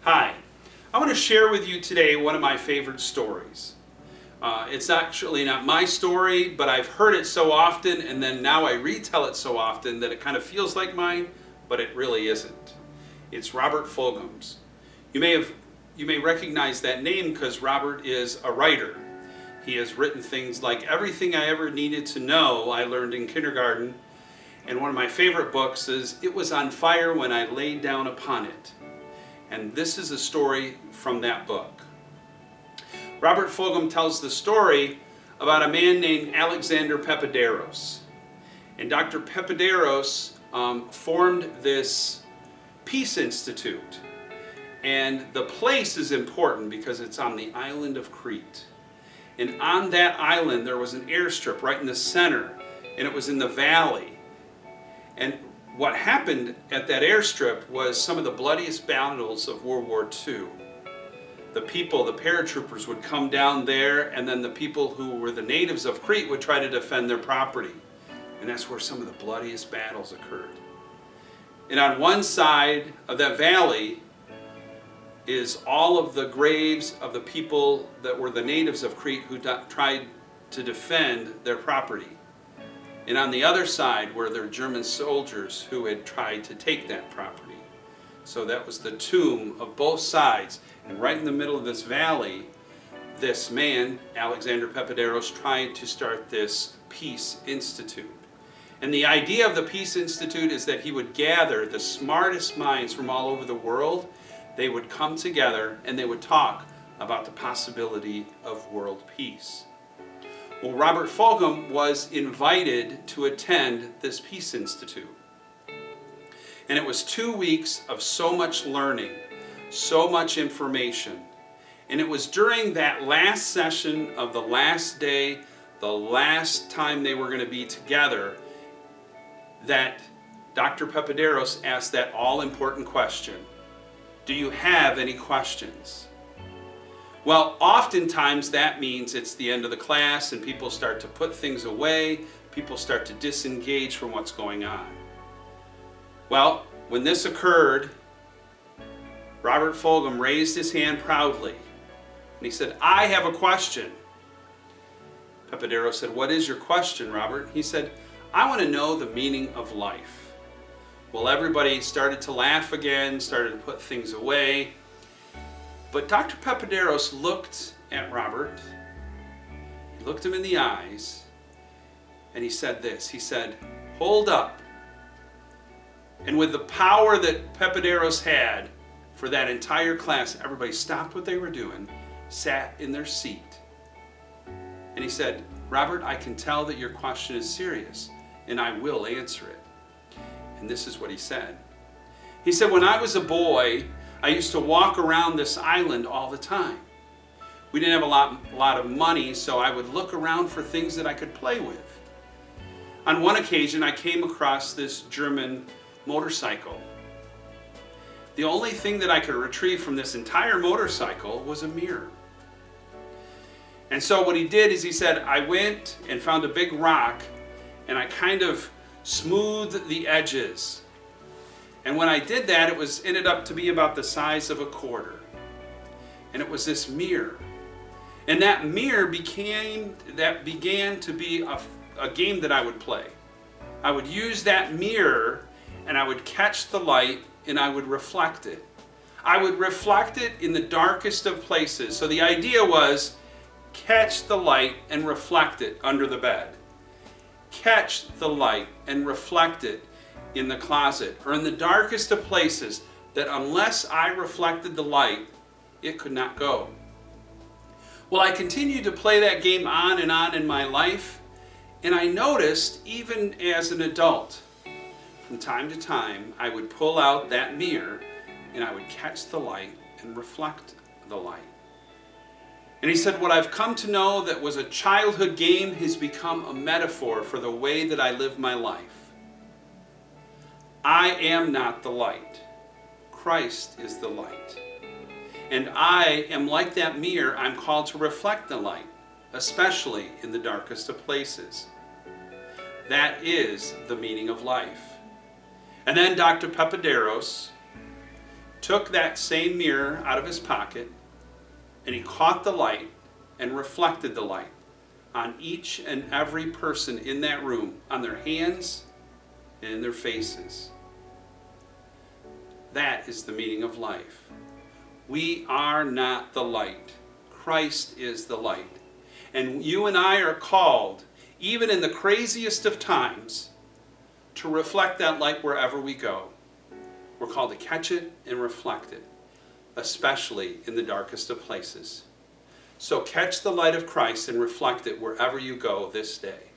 Hi, I want to share with you today one of my favorite stories. It's actually not my story, but I've heard it so often, and then now I retell it so often that it kind of feels like mine, but it really isn't. It's Robert Fulghum's. You may recognize that name because Robert is a writer. He has written things like Everything I Ever Needed to Know I Learned in Kindergarten, and one of my favorite books is It Was on Fire When I Laid Down Upon It. And this is a story from that book. Robert Fulghum tells the story about a man named Alexander Peppaderos. And Dr. Peppaderos formed this Peace Institute. And the place is important because it's on the island of Crete. And on that island there was an airstrip right in the center, and it was in the valley. And what happened at that airstrip was some of the bloodiest battles of World War II. The paratroopers would come down there, and then the people who were the natives of Crete would try to defend their property. And that's where some of the bloodiest battles occurred. And on one side of that valley is all of the graves of the people that were the natives of Crete who tried to defend their property. And on the other side were their German soldiers who had tried to take that property. So that was the tomb of both sides. And right in the middle of this valley, this man, Alexander Peppaderos, tried to start this Peace Institute. And the idea of the Peace Institute is that he would gather the smartest minds from all over the world. They would come together and they would talk about the possibility of world peace. Well, Robert Fulghum was invited to attend this Peace Institute. And it was 2 weeks of so much learning, so much information. And it was during that last session of the last day, the last time they were going to be together, that Dr. Peppaderos asked that all-important question. Do you have any questions? Well, oftentimes that means it's the end of the class and people start to put things away, people start to disengage from what's going on. Well, when this occurred, Robert Fulghum raised his hand proudly and he said, I have a question. Peppaderos said, what is your question, Robert? He said, I want to know the meaning of life. Well, everybody started to laugh again, started to put things away. But Dr. Peppaderos looked at Robert, he looked him in the eyes, and he said this. He said, hold up. And with the power that Peppaderos had for that entire class, everybody stopped what they were doing, sat in their seat. And he said, Robert, I can tell that your question is serious, and I will answer it. And this is what he said. He said, when I was a boy, I used to walk around this island all the time. We didn't have a lot of money, so I would look around for things that I could play with. On one occasion, I came across this German motorcycle. The only thing that I could retrieve from this entire motorcycle was a mirror. And so what he did is he said, I went and found a big rock, and I kind of smoothed the edges. And when I did that, it ended up to be about the size of a quarter. And it was this mirror. And that mirror began to be a game that I would play. I would use that mirror and I would catch the light and I would reflect it. I would reflect it in the darkest of places. So the idea was catch the light and reflect it under the bed. Catch the light and reflect it in the closet or in the darkest of places that unless I reflected the light, it could not go. Well, I continued to play that game on and on in my life, and I noticed even as an adult, from time to time, I would pull out that mirror and I would catch the light and reflect the light. And he said, what I've come to know that was a childhood game has become a metaphor for the way that I live my life. I am not the light. Christ is the light. And I am like that mirror. I'm called to reflect the light, especially in the darkest of places. That is the meaning of life. And then Dr. Peppaderos took that same mirror out of his pocket, and he caught the light and reflected the light on each and every person in that room, on their hands and in their faces. That is the meaning of life. We are not the light. Christ is the light. And you and I are called, even in the craziest of times, to reflect that light wherever we go. We're called to catch it and reflect it, especially in the darkest of places. So catch the light of Christ and reflect it wherever you go this day.